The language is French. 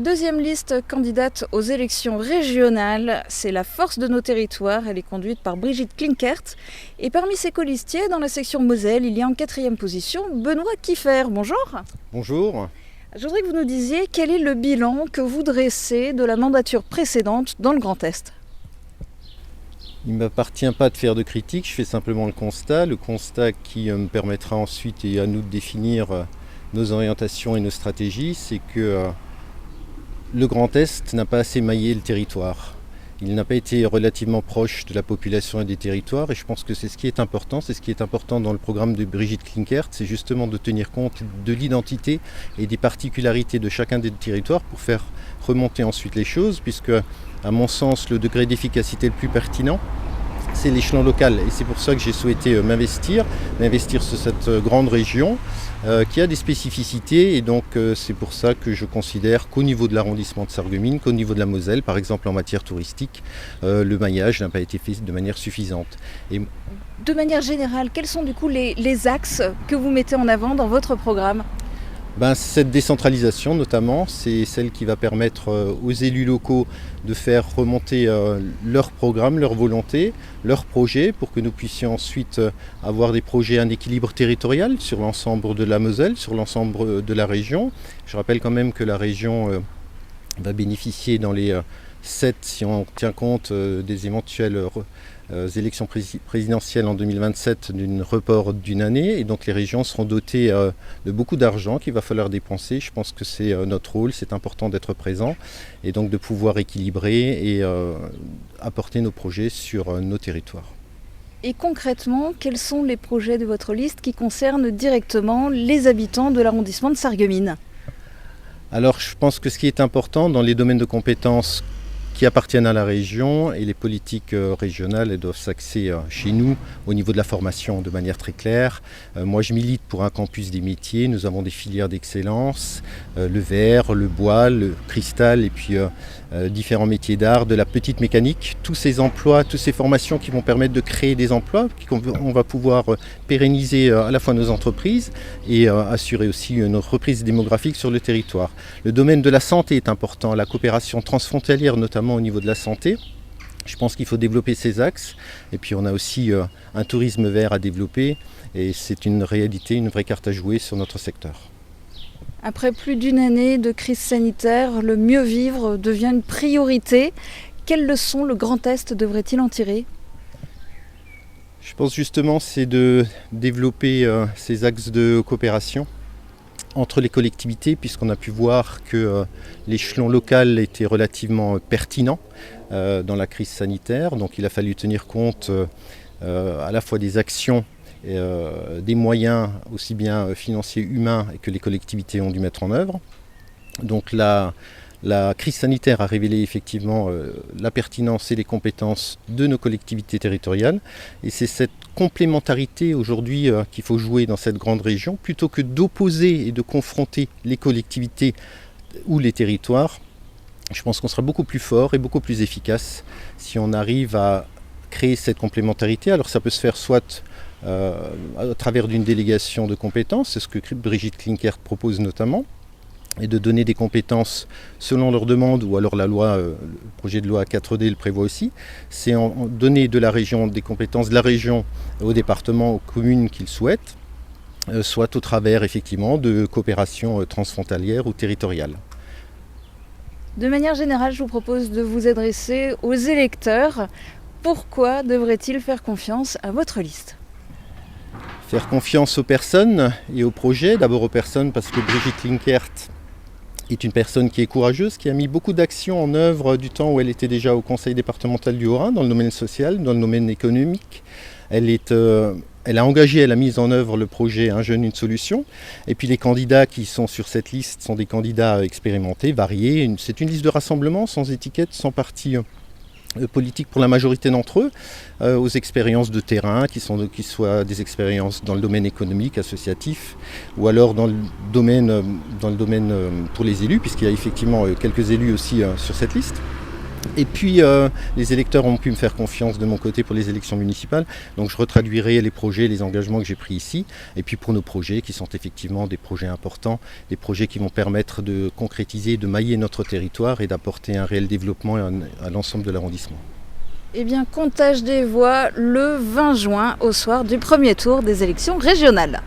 Deuxième liste candidate aux élections régionales, c'est la force de nos territoires. Elle est conduite par Brigitte Klinkert. Et parmi ses colistiers, dans la section Moselle, il y a en quatrième position Benoît Kieffer. Bonjour. Bonjour. Je voudrais que vous nous disiez quel est le bilan que vous dressez de la mandature précédente dans le Grand Est. Il ne m'appartient pas de faire de critique, je fais simplement le constat qui me permettra ensuite et à nous de définir nos orientations et nos stratégies, c'est que le Grand Est n'a pas assez maillé le territoire. Il n'a pas été relativement proche de la population et des territoires et je pense que c'est ce qui est important. C'est ce qui est important dans le programme de Brigitte Klinkert, c'est justement de tenir compte de l'identité et des particularités de chacun des territoires pour faire remonter ensuite les choses, puisque à mon sens le degré d'efficacité le plus pertinent, c'est l'échelon local et c'est pour ça que j'ai souhaité m'investir sur cette grande région qui a des spécificités et donc c'est pour ça que je considère qu'au niveau de l'arrondissement de Sarreguemines, qu'au niveau de la Moselle, par exemple en matière touristique, le maillage n'a pas été fait de manière suffisante. Et de manière générale, quels sont du coup les axes que vous mettez en avant dans votre programme ? Cette décentralisation notamment, c'est celle qui va permettre aux élus locaux de faire remonter leurs programmes, leurs volontés, leurs projets pour que nous puissions ensuite avoir des projets en équilibre territorial sur l'ensemble de la Moselle, sur l'ensemble de la région. Je rappelle quand même que la région va bénéficier dans les 7, si on tient compte des éventuelles élections présidentielles en 2027 d'un report d'une année et donc les régions seront dotées de beaucoup d'argent qu'il va falloir dépenser. Je pense que c'est notre rôle, c'est important d'être présent et donc de pouvoir équilibrer et apporter nos projets sur nos territoires. Et concrètement, quels sont les projets de votre liste qui concernent directement les habitants de l'arrondissement de Sarreguemines ? Alors je pense que ce qui est important dans les domaines de compétences qui appartiennent à la région et les politiques régionales elles doivent s'axer chez nous au niveau de la formation de manière très claire. Moi je milite pour un campus des métiers, nous avons des filières d'excellence, le verre, le bois, le cristal et puis différents métiers d'art, de la petite mécanique, tous ces emplois, toutes ces formations qui vont permettre de créer des emplois, qu'on va pouvoir pérenniser à la fois nos entreprises et assurer aussi une reprise démographique sur le territoire. Le domaine de la santé est important, la coopération transfrontalière notamment au niveau de la santé. Je pense qu'il faut développer ces axes et puis on a aussi un tourisme vert à développer et c'est une réalité, une vraie carte à jouer sur notre secteur. Après plus d'une année de crise sanitaire, le mieux vivre devient une priorité. Quelles leçons le Grand Est devrait-il en tirer ? Je pense justement c'est de développer ces axes de coopération entre les collectivités, puisqu'on a pu voir que l'échelon local était relativement pertinent dans la crise sanitaire. Donc il a fallu tenir compte à la fois des actions et des moyens aussi bien financiers, humains que les collectivités ont dû mettre en œuvre. Donc la crise sanitaire a révélé effectivement la pertinence et les compétences de nos collectivités territoriales et c'est cette complémentarité aujourd'hui qu'il faut jouer dans cette grande région plutôt que d'opposer et de confronter les collectivités ou les territoires. Je pense qu'on sera beaucoup plus fort et beaucoup plus efficace si on arrive à créer cette complémentarité. Alors ça peut se faire soit à travers d'une délégation de compétences, c'est ce que Brigitte Klinkert propose notamment, et de donner des compétences selon leurs demandes, ou alors le projet de loi 4D le prévoit aussi, c'est en donner de la région des compétences de la région au département, aux communes qu'ils souhaitent, soit au travers effectivement de coopérations transfrontalières ou territoriales. De manière générale, je vous propose de vous adresser aux électeurs. Pourquoi devraient-ils faire confiance à votre liste ? Faire confiance aux personnes et aux projets. D'abord aux personnes parce que Brigitte Klinkert est une personne qui est courageuse, qui a mis beaucoup d'actions en œuvre du temps où elle était déjà au conseil départemental du Haut-Rhin, dans le domaine social, dans le domaine économique. Elle a engagé, elle a mis en œuvre le projet Un jeune, une solution. Et puis les candidats qui sont sur cette liste sont des candidats expérimentés, variés. C'est une liste de rassemblement, sans étiquette, sans parti politique pour la majorité d'entre eux, aux expériences de terrain, qui soient des expériences dans le domaine économique, associatif, ou alors dans le domaine pour les élus, puisqu'il y a effectivement quelques élus aussi sur cette liste. Et puis les électeurs ont pu me faire confiance de mon côté pour les élections municipales. Donc je retraduirai les projets, les engagements que j'ai pris ici. Et puis pour nos projets qui sont effectivement des projets importants, des projets qui vont permettre de concrétiser, de mailler notre territoire et d'apporter un réel développement à l'ensemble de l'arrondissement. Eh bien, comptage des voix le 20 juin au soir du premier tour des élections régionales.